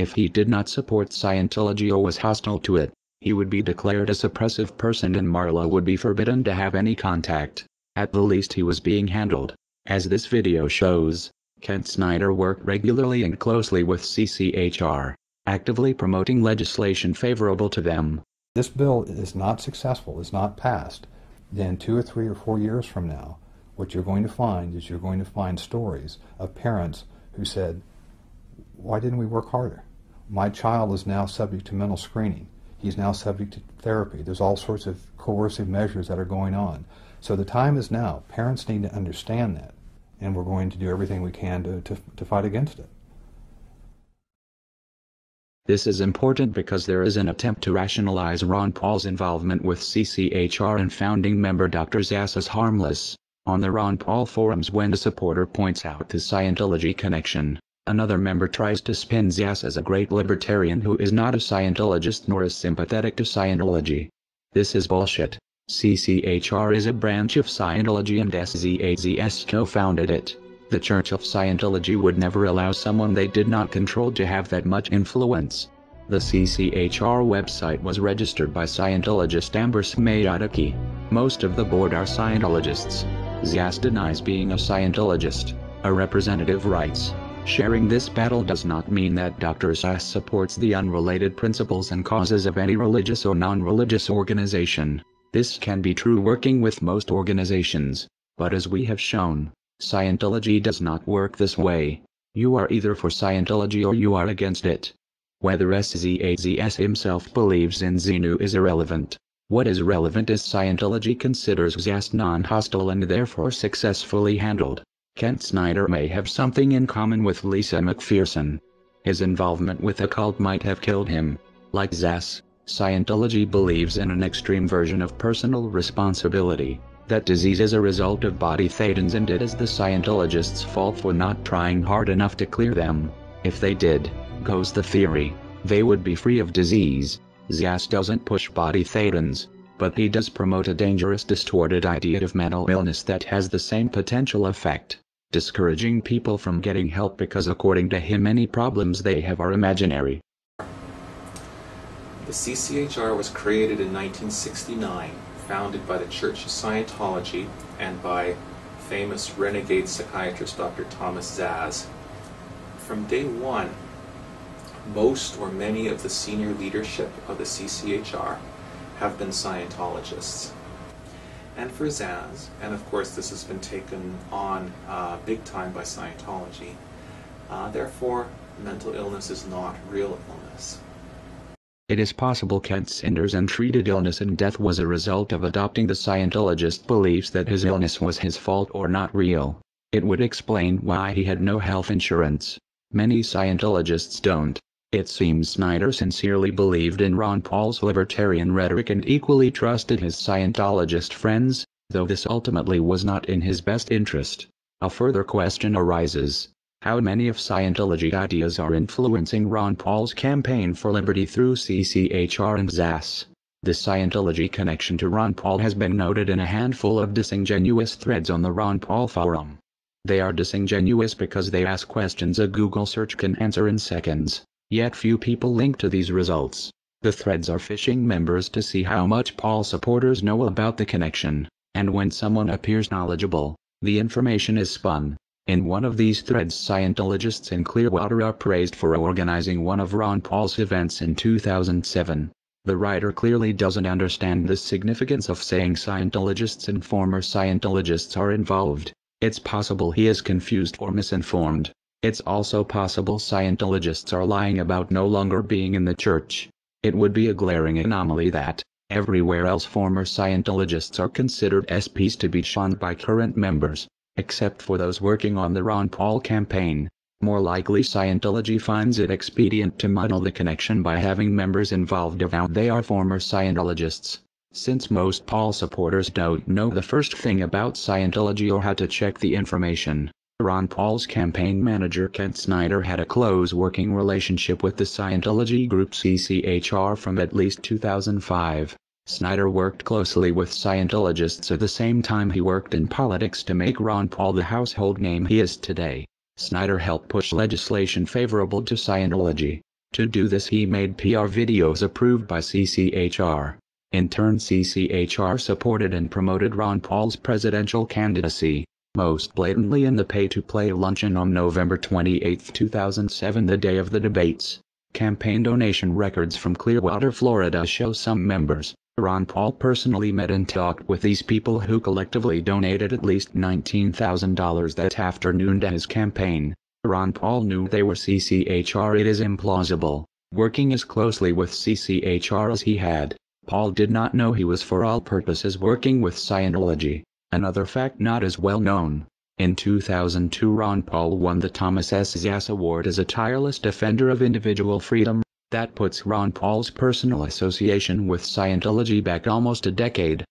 If he did not support Scientology or was hostile to it, he would be declared a suppressive person and Marla would be forbidden to have any contact. At the least he was being handled. As this video shows, Kent Snyder worked regularly and closely with CCHR, actively promoting legislation favorable to them. This bill is not successful, is not passed, then 2 or 3 or 4 years from now, what you're going to find is you're going to find stories of parents who said, why didn't we work harder? My child is now subject to mental screening. He's now subject to therapy. There's all sorts of coercive measures that are going on. So the time is now. Parents need to understand that, and we're going to do everything we can to fight against it. This is important because there is an attempt to rationalize Ron Paul's involvement with CCHR and founding member Dr. Zass as harmless. On the Ron Paul forums, when a supporter points out the Scientology connection, another member tries to spin Zass as a great libertarian who is not a Scientologist nor is sympathetic to Scientology. This is bullshit. CCHR is a branch of Scientology and SZAZS co-founded it. The Church of Scientology would never allow someone they did not control to have that much influence. The CCHR website was registered by Scientologist Amber Smayataki. Most of the board are Scientologists. Zass denies being a Scientologist. A representative writes, sharing this battle does not mean that Dr. Zass supports the unrelated principles and causes of any religious or non-religious organization. This can be true working with most organizations, but as we have shown, Scientology does not work this way. You are either for Scientology or you are against it. Whether SZAZS himself believes in Xenu is irrelevant. What is relevant is Scientology considers Zass non-hostile and therefore successfully handled. Kent Snyder may have something in common with Lisa McPherson. His involvement with a cult might have killed him. Like Zass, Scientology believes in an extreme version of personal responsibility. That disease is a result of body thetans and it is the Scientologists' fault for not trying hard enough to clear them. If they did, goes the theory, they would be free of disease. Zass doesn't push body thetans, but he does promote a dangerous distorted idea of mental illness that has the same potential effect, discouraging people from getting help because according to him any problems they have are imaginary. The CCHR was created in 1969, founded by the Church of Scientology and by famous renegade psychiatrist Dr. Thomas Zass. From day one, most or many of the senior leadership of the CCHR have been Scientologists. And for Zass, and of course this has been taken on big time by Scientology, therefore mental illness is not real illness. It is possible Kent Snyder's untreated illness and death was a result of adopting the Scientologist beliefs that his illness was his fault or not real. It would explain why he had no health insurance. Many Scientologists don't. It seems Snyder sincerely believed in Ron Paul's libertarian rhetoric and equally trusted his Scientologist friends, though this ultimately was not in his best interest. A further question arises. How many of Scientology ideas are influencing Ron Paul's campaign for liberty through CCHR and Zass? The Scientology connection to Ron Paul has been noted in a handful of disingenuous threads on the Ron Paul forum. They are disingenuous because they ask questions a Google search can answer in seconds, yet few people link to these results. The threads are phishing members to see how much Paul supporters know about the connection, and when someone appears knowledgeable, the information is spun. In one of these threads, Scientologists in Clearwater are praised for organizing one of Ron Paul's events in 2007. The writer clearly doesn't understand the significance of saying Scientologists and former Scientologists are involved. It's possible he is confused or misinformed. It's also possible Scientologists are lying about no longer being in the church. It would be a glaring anomaly that, everywhere else former Scientologists are considered SPs to be shunned by current members, except for those working on the Ron Paul campaign. More likely Scientology finds it expedient to muddle the connection by having members involved avowed they are former Scientologists. Since most Paul supporters don't know the first thing about Scientology or how to check the information, Ron Paul's campaign manager Kent Snyder had a close working relationship with the Scientology group CCHR from at least 2005. Snyder worked closely with Scientologists at the same time he worked in politics to make Ron Paul the household name he is today. Snyder helped push legislation favorable to Scientology. To do this he made PR videos approved by CCHR. In turn CCHR supported and promoted Ron Paul's presidential candidacy, most blatantly in the pay-to-play luncheon on November 28, 2007, the day of the debates. Campaign donation records from Clearwater, Florida show some members, Ron Paul personally met and talked with these people who collectively donated at least $19,000 that afternoon to his campaign. Ron Paul knew they were CCHR. It is implausible, working as closely with CCHR as he had, Paul did not know he was for all purposes working with Scientology. Another fact not as well known. In 2002 Ron Paul won the Thomas S. Zass Award as a tireless defender of individual freedom. That puts Ron Paul's personal association with Scientology back almost a decade.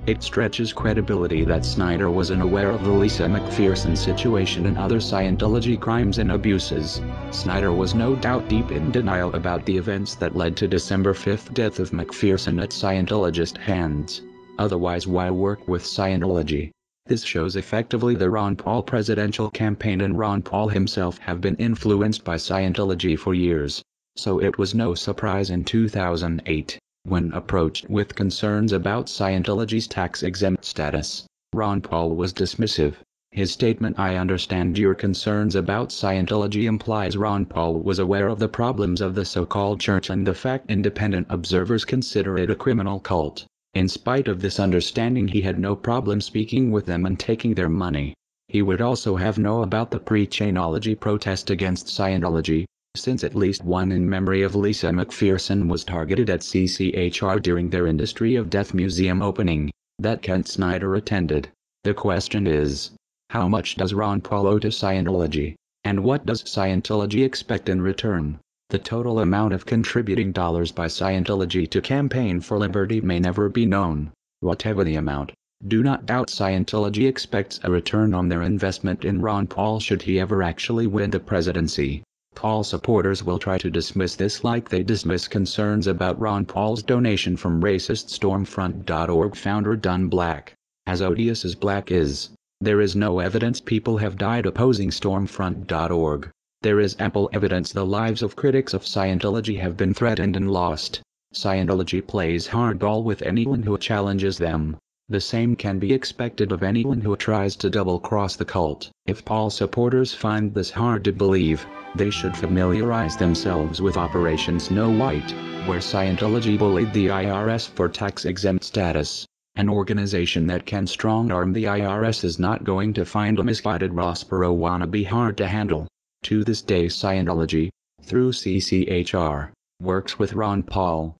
It stretches credibility that Snyder was unaware of the Lisa McPherson situation and other Scientology crimes and abuses. Snyder was no doubt deep in denial about the events that led to December 5 death of McPherson at Scientologist hands. Otherwise, why work with Scientology? This shows effectively the Ron Paul presidential campaign and Ron Paul himself have been influenced by Scientology for years. So it was no surprise in 2008. When approached with concerns about Scientology's tax-exempt status, Ron Paul was dismissive. His statement, "I understand your concerns about Scientology," implies Ron Paul was aware of the problems of the so-called church and the fact independent observers consider it a criminal cult. In spite of this understanding, he had no problem speaking with them and taking their money. He would also have known about the pre-Chainology protest against Scientology, since at least one in memory of Lisa McPherson was targeted at CCHR during their Industry of Death Museum opening, that Kent Snyder attended. The question is, how much does Ron Paul owe to Scientology? And what does Scientology expect in return? The total amount of contributing dollars by Scientology to Campaign for Liberty may never be known. Whatever the amount, do not doubt Scientology expects a return on their investment in Ron Paul should he ever actually win the presidency. Paul supporters will try to dismiss this like they dismiss concerns about Ron Paul's donation from racist Stormfront.org founder Don Black. As odious as Black is, there is no evidence people have died opposing Stormfront.org. There is ample evidence the lives of critics of Scientology have been threatened and lost. Scientology plays hardball with anyone who challenges them. The same can be expected of anyone who tries to double-cross the cult. If Paul supporters find this hard to believe, they should familiarize themselves with Operation Snow White, where Scientology bullied the IRS for tax-exempt status. An organization that can strong-arm the IRS is not going to find a misguided Ross Perot wannabe hard to handle. To this day Scientology, through CCHR, works with Ron Paul.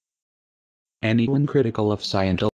Anyone critical of Scientology